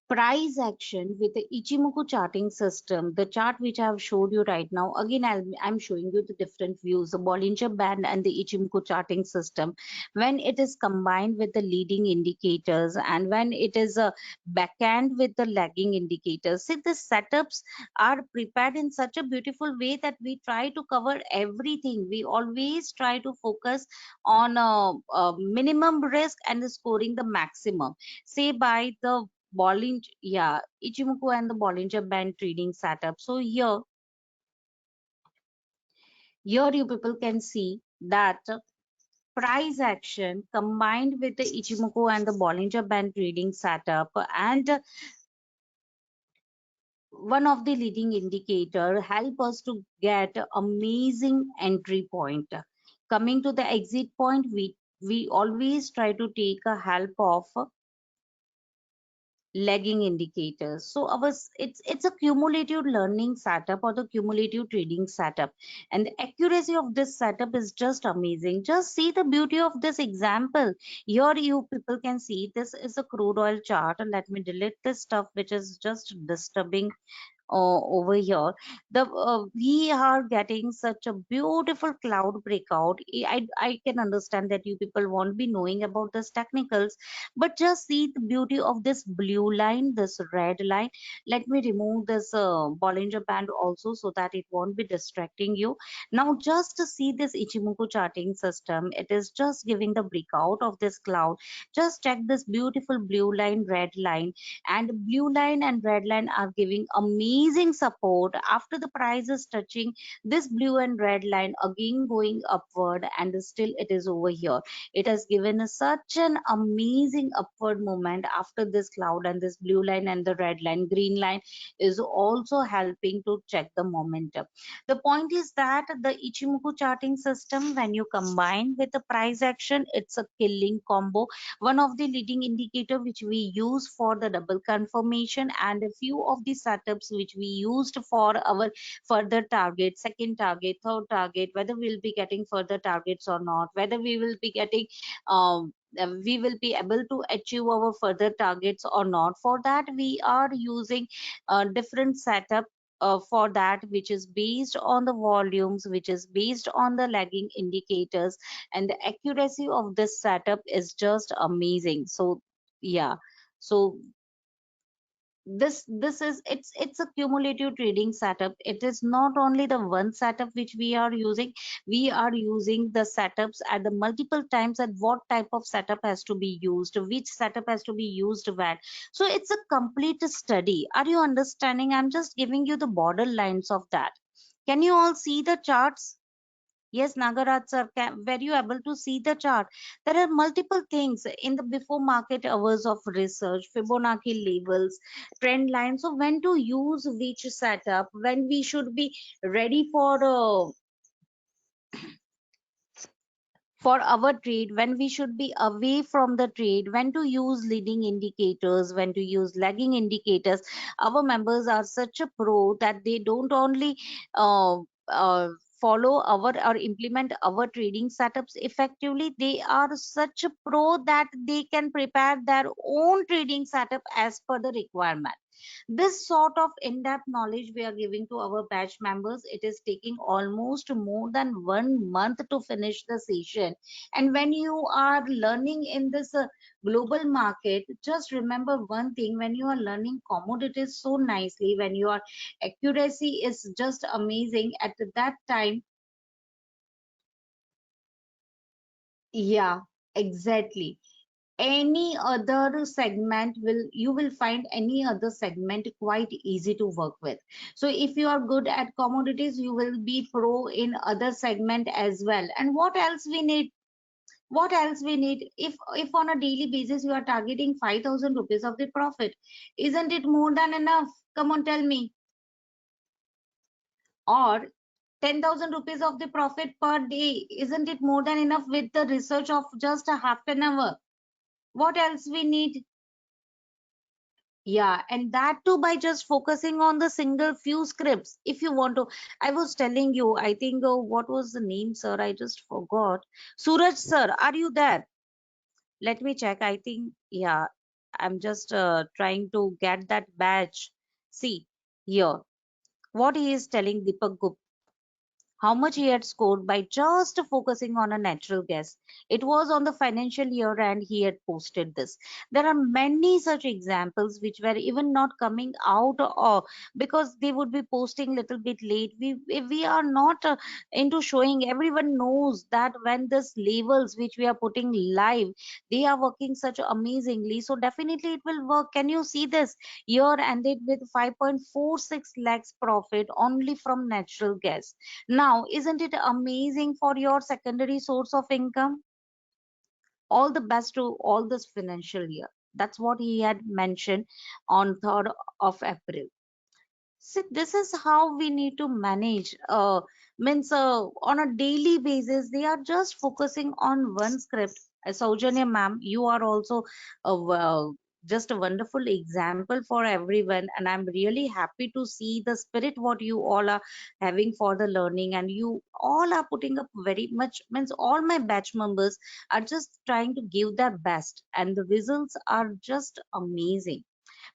price action with the Ichimoku charting system, the chart which I have showed you right now, again I'm showing you the different views, the Bollinger Band and the Ichimoku charting system. When it is combined with the leading indicators and when it is a backhand with the lagging indicators, see the setups are prepared in such a beautiful way that we try to cover everything. We always try to focus on a minimum risk and scoring the maximum. Say by the Bollinger, yeah, Ichimoku and the Bollinger Band trading setup. So here you people can see that price action combined with the Ichimoku and the Bollinger Band trading setup and one of the leading indicator help us to get amazing entry point. Coming to the exit point, we always try to take a help of lagging indicators. So it's a cumulative learning setup or the cumulative trading setup, and the accuracy of this setup is just amazing. Just see the beauty of this example. Here you people can see this is a crude oil chart, and let me delete this stuff which is just disturbing over here. The we are getting such a beautiful cloud breakout. I can understand that you people won't be knowing about this technicals, but just see the beauty of this blue line, this red line. Let me remove this Bollinger Band also so that it won't be distracting you. Now just to see this Ichimoku charting system, it is just giving the breakout of this cloud. Just check this beautiful blue line, red line, and blue line and red line are giving amazing support after the price is touching this blue and red line, again going upward, and still it is over here. It has given us such an amazing upward movement after this cloud, and this blue line and the red line, green line is also helping to check the momentum. The point is that the Ichimoku charting system, when you combine with the price action, it's a killing combo. One of the leading indicator which we use for the double confirmation, and a few of the setups which we used for our further target, second target, third target, whether we'll be getting further targets or not, whether we will be getting we will be able to achieve our further targets or not. For that we are using different setup for that, which is based on the volumes, which is based on the lagging indicators, and the accuracy of this setup is just amazing. So yeah, so This is it's a cumulative trading setup. It is not only the one setup which we are using. We are using the setups at the multiple times, at what type of setup has to be used, which setup has to be used when. So it's a complete study. Are you understanding? I'm just giving you the borderlines of that. Can you all see the charts? Yes, Nagaraj sir, were you able to see the chart? There are multiple things in the before market hours of research, Fibonacci levels, trend lines. So when to use which setup, when we should be ready for our trade, when we should be away from the trade, when to use leading indicators, when to use lagging indicators. Our members are such a pro that they don't only uh, uh, follow our or implement our trading setups effectively. They are such a pro that they can prepare their own trading setup as per the requirement. This sort of in-depth knowledge we are giving to our batch members. It is taking almost more than 1 month to finish the session. And when you are learning in this global market, just remember one thing: when you are learning commodities so nicely, when your accuracy is just amazing at that time. Yeah, exactly. Any other segment will you will find any other segment quite easy to work with. So if you are good at commodities, you will be pro in other segment as well. And what else we need? What else we need? If on a daily basis you are targeting 5,000 rupees of the profit, isn't it more than enough? Come on, tell me. Or 10,000 rupees of the profit per day, isn't it more than enough with the research of just a half an hour? What else we need? Yeah, and that too by just focusing on the single few scripts. If you want to, I was telling you, I think, what was the name, sir? I just forgot. Suraj, sir, are you there? Let me check. I think, yeah, I'm just trying to get that badge. See, here, what he is telling Deepak Gupta, how much he had scored by just focusing on a natural gas. It was on the financial year and he had posted this. There are many such examples which were even not coming out or because they would be posting little bit late. We are not into showing. Everyone knows that when this levels which we are putting live, they are working such amazingly. So definitely it will work. Can you see this? Year ended with 5.46 lakhs profit only from natural gas. Now, isn't it amazing for your secondary source of income? All the best to all this financial year. That's what he had mentioned on 3rd of April. See, this is how we need to manage. Means on a daily basis, they are just focusing on one script. Saujanya ma'am, you are also just a wonderful example for everyone, and I'm really happy to see the spirit what you all are having for the learning, and you all are putting up very much. Means all my batch members are just trying to give their best, and the results are just amazing.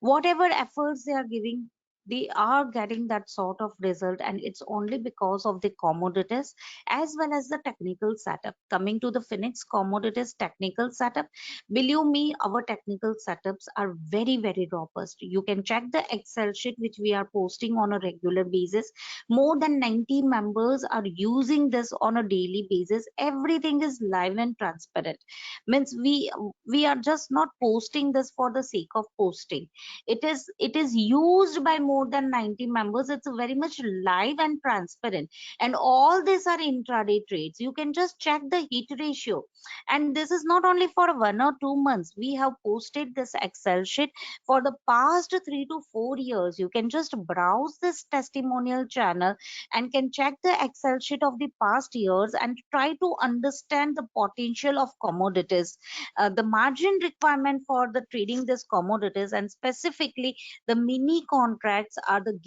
Whatever efforts they are giving, they are getting that sort of result, and it's only because of the commodities as well as the technical setup. Coming to the Phoenix Commodities technical setup, believe me, our technical setups are very very robust. You can check the Excel sheet which we are posting on a regular basis. More than 90 members are using this on a daily basis. Everything is live and transparent. Means we are just not posting this for the sake of posting. It is used by more than 90 members. It's very much live and transparent, and all these are intraday trades. You can just check the hit ratio, and this is not only for 1 or 2 months. We have posted this Excel sheet for the past 3 to 4 years. You can just browse this testimonial channel and can check the Excel sheet of the past years and try to understand the potential of commodities, the margin requirement for the trading this commodities, and specifically the mini contracts are the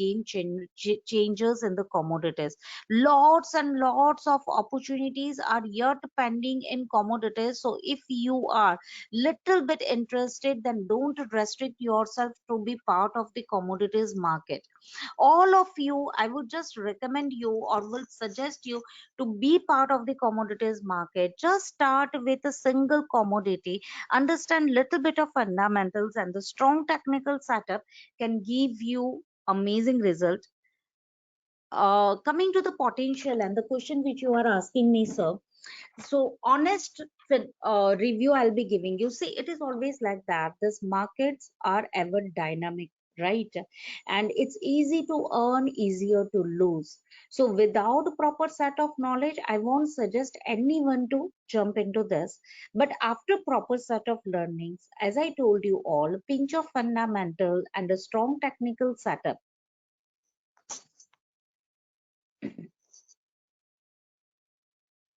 changers in the commodities. Lots and lots of opportunities are yet pending in commodities. So if you are little bit interested, then don't restrict yourself to be part of the commodities market. All of you, I would just recommend you or will suggest you to be part of the commodities market. Just start with a single commodity, understand little bit of fundamentals, and the strong technical setup can give you amazing result. Coming to the potential and the question which you are asking me, sir, so honest review I'll be giving you. See, it is always like that. These markets are ever dynamic, right? And it's easy to earn, easier to lose. So without a proper set of knowledge, I won't suggest anyone to jump into this. But after proper set of learnings, as I told you all, pinch of fundamental and a strong technical setup,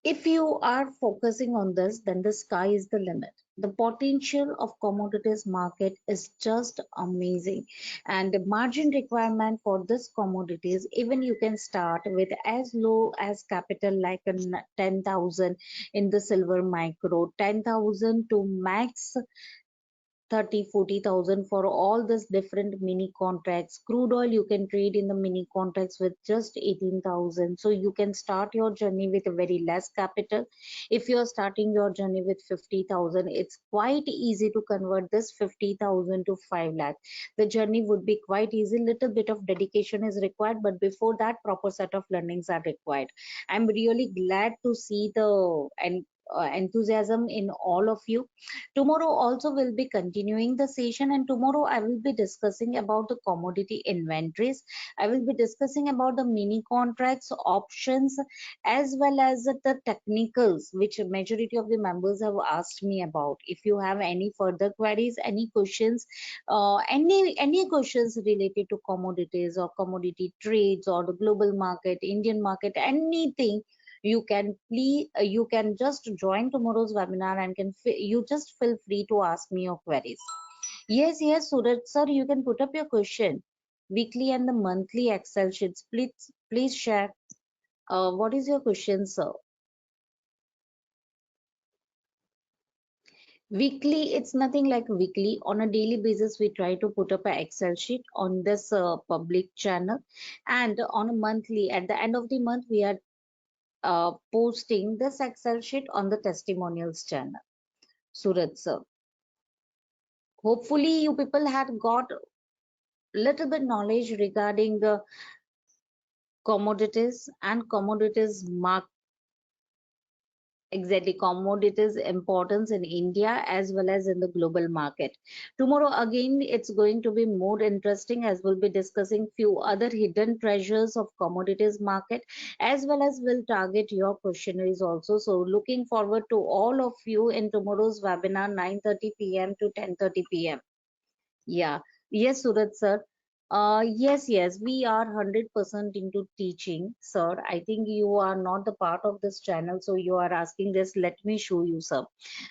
if you are focusing on this, then the sky is the limit. The potential of commodities market is just amazing, and the margin requirement for this commodities, even you can start with as low as capital like a 10,000 in the silver micro, 10,000 to max 30, 40,000 for all this different mini contracts. Crude oil you can trade in the mini contracts with just 18,000. So you can start your journey with a very less capital. If you are starting your journey with 50,000, it's quite easy to convert this 50,000 to 5 lakh. The journey would be quite easy. Little bit of dedication is required, but before that, proper set of learnings are required. I'm really glad to see the enthusiasm in all of you. Tomorrow also will be continuing the session, and tomorrow I will be discussing about the commodity inventories. I will be discussing about the mini contracts, options, as well as the technicals, which majority of the members have asked me about. If you have any further queries, any questions, any questions related to commodities or commodity trades or the global market, Indian market, anything, you can please you can just join tomorrow's webinar and you just feel free to ask me your queries. Yes, Suraj sir, you can put up your question. Weekly and the monthly Excel sheets, please share. What is your question, sir? Weekly, it's nothing like weekly. On a daily basis, we try to put up an Excel sheet on this public channel, and on a monthly, at the end of the month, we are posting this Excel sheet on the testimonials channel. Suraj sir, hopefully you people had got little bit knowledge regarding the commodities and commodities mark, exactly, commodities importance in India as well as in the global market. Tomorrow again it's going to be more interesting, as we'll be discussing few other hidden treasures of commodities market, as well as will target your questionnaires also. So looking forward to all of you in tomorrow's webinar, 9:30 p.m. to 10:30 p.m. Yeah, yes, Suraj sir. Yes, we are 100% into teaching, sir. I think you are not the part of this channel, so you are asking this. Let me show you, sir.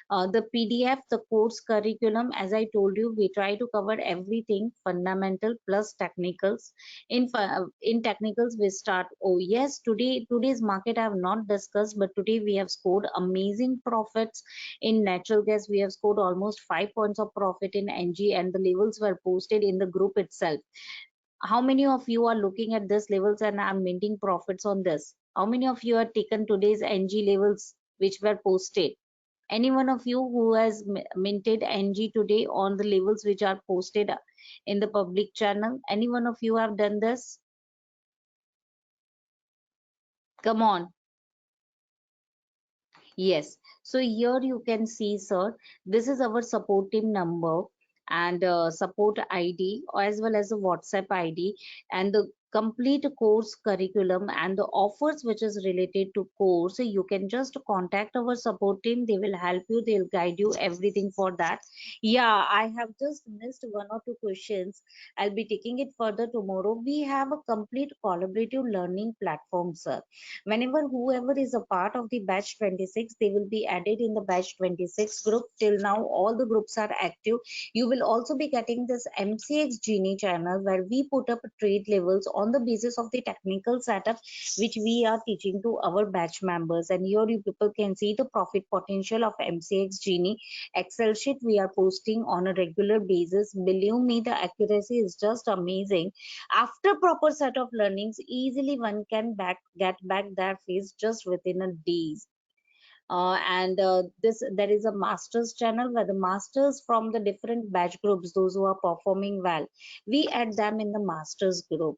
The PDF, the course curriculum, as I told you, we try to cover everything fundamental plus technicals. In technicals, we start. Oh yes, today's market I have not discussed, but today we have scored amazing profits in natural gas. We have scored almost 5 points of profit in NG, and the levels were posted in the group itself. How many of you are looking at this levels and are minting profits on this? How many of you have taken today's NG levels which were posted? Any one of you who has minted NG today on the levels which are posted in the public channel? Any one of you have done this? Come on. Yes. So here you can see, sir, this is our support team number and support ID as well as a WhatsApp ID and the complete course curriculum and the offers which is related to course. So you can just contact our support team. They will help you. They'll guide you everything for that. Yeah, I have just missed one or two questions. I'll be taking it further tomorrow. We have a complete collaborative learning platform, sir. Whenever whoever is a part of the batch 26, they will be added in the batch 26 group. Till now all the groups are active. You will also be getting this MCX Genie channel where we put up trade levels on the basis of the technical setup which we are teaching to our batch members. And here you people can see the profit potential of MCX Genie Excel sheet we are posting on a regular basis. Believe me, the accuracy is just amazing. After proper set of learnings, easily one can get back their fees just within a days. And this there is a masters channel where the masters from the different batch groups, those who are performing well, we add them in the masters group,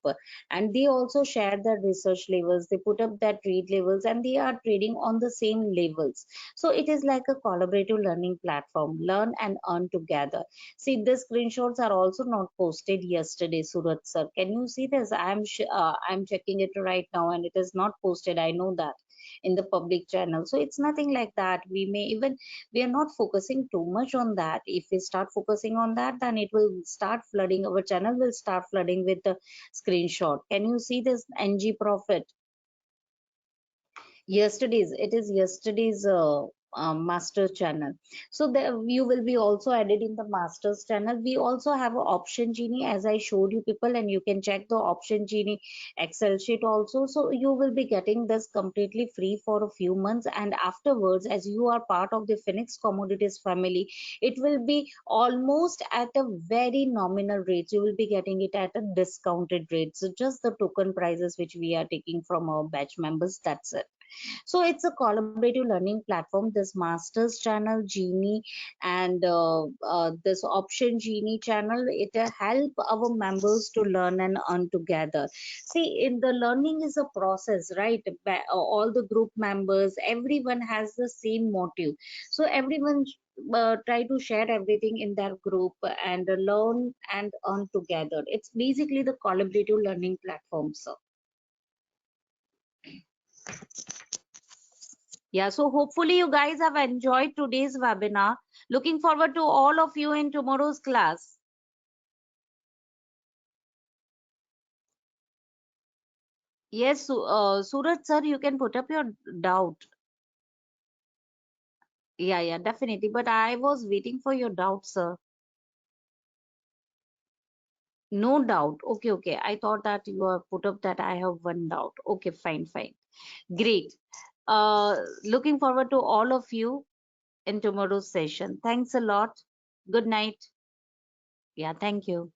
and they also share their research levels, they put up their trade levels, and they are trading on the same levels. So it is like a collaborative learning platform, learn and earn together. See, the screenshots are also not posted yesterday, Surat sir, can you see this? I'm checking it right now, and it is not posted, I know that, in the public channel. So it's nothing like that. We may even, we are not focusing too much on that. If we start focusing on that, then it will start flooding, our channel will start flooding with the screenshot. Can you see this ng profit? Yesterday's, it is yesterday's master channel. So the, you will be also added in the masters channel. We also have an option genie, as I showed you people, and you can check the option genie Excel sheet also. So you will be getting this completely free for a few months, and afterwards, as you are part of the Phoenix Commodities family, it will be almost at a very nominal rate. You will be getting it at a discounted rate, so just the token prices which we are taking from our batch members, that's it. So it's a collaborative learning platform, this masters channel Genie, and this option Genie channel, it help our members to learn and earn together. See, in the learning is a process, right? All the group members, everyone has the same motive, so everyone try to share everything in their group and learn and earn together. It's basically the collaborative learning platform, so yeah, so hopefully you guys have enjoyed today's webinar. Looking forward to all of you in tomorrow's class. Yes, Surat sir, you can put up your doubt. Yeah, definitely. But I was waiting for your doubt, sir. No doubt. Okay. I thought that you have put up that I have one doubt. Okay, fine. Great. Looking forward to all of you in tomorrow's session. Thanks a lot. Good night. Yeah, thank you.